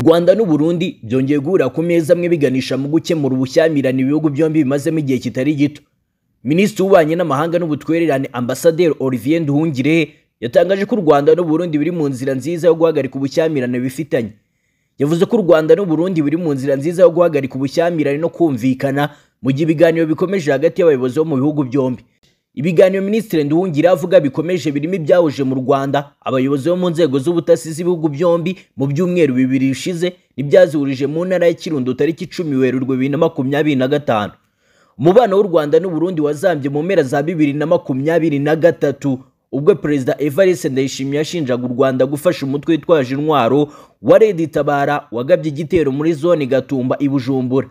Rwanda n'u Burundi byongeye guhura ku meza amwe biganisha mu gukemura ubushyamirane ibihugu byombi bimazemo igihe kitari gito. Minisitiri w'Ububanyi n'Amahanga n'Ubutwererane Ambasaderi Olivier Nduhungirehe yatangaje ko u Rwanda n'u Burundi biri mu nzira nziza yo guhagarika ubushyamirane bifitanye. Yavuze ko u Rwanda n'u Burundi biri mu nzira nziza yo guhagarika ubushyamirane no kumvikana mu gihe ibiganiro bikomeje hagati y'abayobozi bo mu bihugu byombi. Ibiganiro Minisitiri Nduhungirehe avuga bikomeje birimo ibyahuje mu Rwanda abayobozi bo mu nzego z'ubutasi z'ibihugu byombi mu byumweru bibiri bishize n'ibyazihurije mu ntara ya Kirundo tariki 10 Werurwe 2025. Umubano w'u Rwanda n'u Burundi wazambye mu mpera za 2023 ubwo Perezida Evariste Ndayishimiye yashinjaga u Rwanda gufasha umutwe witwaje intwaro wa Red Tabara wagabye igitero muri zone Gatumba i Bujumbura.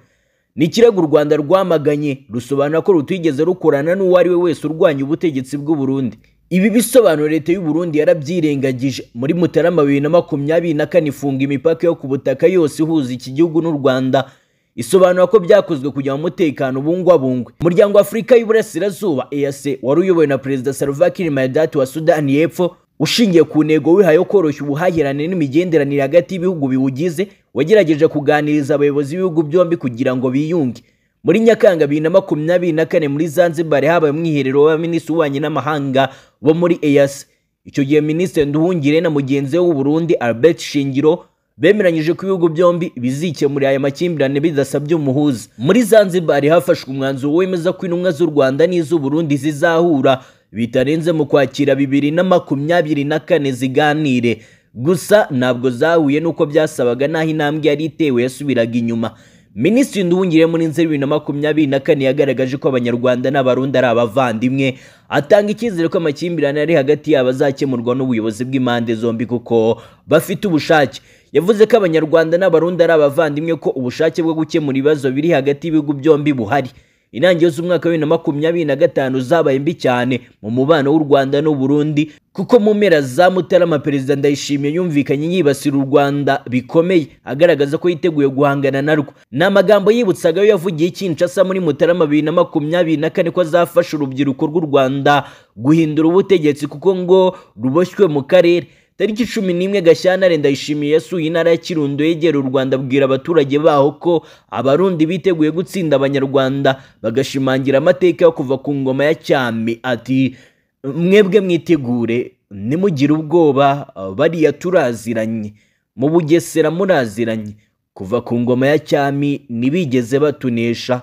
Ni ikirego u Rwanda rwamaganye rusobanura ko rutigeze rukorana n'uwo ari we wese urwanya ubutegetsi bw'u Burundi. Ibi bisobanuro leta y'u Burundi yarabyirengagije. Muri Mutarama 2024 ifunga imipaka yo ku butaka yose ihuza iki gihugu n'u Rwanda, isobanura ko byakozwe kugira umutekano bungwabungwe. Umuryango wa Afurika y'Uburasirazuba EAC wari uyobowe na Perezida Salva Kiir Mayardit wa Sudani y'Epfo ushingiye ku ntego wihaye yo koroshya ubuhahirane n'imigenderanire hagati y'ibihugu biwugize, wagerageje kuganiriza abayobozi b'ibihugu byombi kugira ngo biyunge. Muri Nyakanga 2024 muri Zanzibar habaye umwiherero w'abaminisitiri w'Ububanyi n'Amahanga bo muri EAC. Icyo gihe Minisitiri Nduhungirehe na mugenzi we w'u Burundi Albert Shingiro bemeranyije ko ibihugu byombi bizikemurira aya makimbirane bidasabye umuhuza. Muri Zanzibar hafashwe umwanzuro wemeza ko intumwa z'u Rwanda n'iz'u Burundi zizahura bitarenze mu Kwakira 2024 ziganire. Gusa ntabwo zahuye nuko byasabaga naho intambwe yari itewe yasubiraga inyuma. Minisitiri Nduhungirehe muri Nzeri 2024 yagaragaje ko Abanyarwanda n'Abarundi ari abavandimwe, atanga icyizere ko amakimbirane ari hagati yabo azakemurwa n'ubuyobozi bw'impande zombi kuko bafite ubushake. Yavuze ko Abanyarwanda n'Abarundi ari abavandimwe, ko ubushake bwo gukemura ibibazo biri hagati y'ibihugu byombi buhari. Intangiriro z'umwaka wa 2025 zabaye mbi cyane mu mubano w'u Rwanda n'u Burundi, kuko mu mpera za Mutarama Perezida Ndayishimiye yumvikanye yibasira u Rwanda bikomeye, agaragaza ko yiteguye guhangana narwo. Ni amagambo yibutsaga yo yavugiye Kinshasa muri Mutarama 2024 ko azafasha urubyiruko rw'u Rwanda guhindura ubutegetsi kuko ngo ruboshywe mu karere. Tariki 11 Gashyantare Ndayishimiye yasuye intara ya Kirundo yegera u Rwanda, abwira abaturage baho ko Abarundi biteguye gutsinda Abanyarwanda bagashimangira amateka yo kuva ku ngoma ya cyami. Ati mwebwe mwitegure nimugire ubwoba, bariya turaziranye, mu Bugesera muraziranye, kuva ku ngoma ya cyami nibigeze batunesha,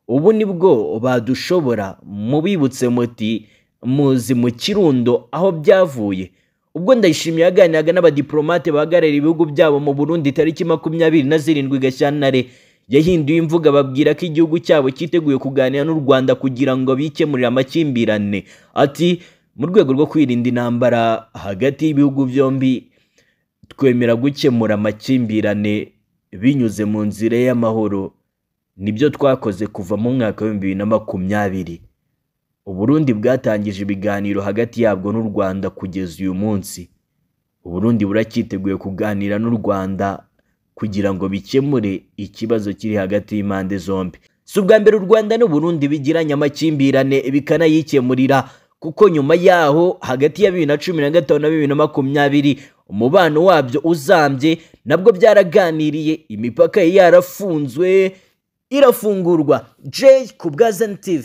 ubu nibwo badushobora. Mubibutse muti muzi mu Kirundo aho byavuye. Ubwo Ndayishimiye yaganiraga n'abadiplomate bahagarariye ibihugu byabo mu Burundi tariki 27 Gashyantare, yahinduye imvuga babwira ko igihugu cyabo cyiteguye kuganira n'u Rwanda kugira ngo bikemurire amakimbirane. Ati mu rwego rwo kwirinda intambara hagati y'ibihugu byombi, twemera gukemura amakimbirane binyuze mu nzira y'amahoro. Nibyo twakoze kuva mu mwaka wa 2020. Uburundi bwatangije ibiganiro hagati yabwo n'u Rwanda kugeza uyu munsi. Uburundi buracyiteguye kuganira n'u Rwanda kugira ngo bikemure ikibazo kiri hagati y'impande zombi. Si ubwa mbere u Rwanda n'u Burundi bigiranye amakimbirane bikanayikemurira, kuko nyuma yaho hagati ya 2015 na 2020 umubano wabyo uzambye nabwo byaraganiriye, imipaka yarafunzwe irafungurwa. Jay ku bwa Zen TV.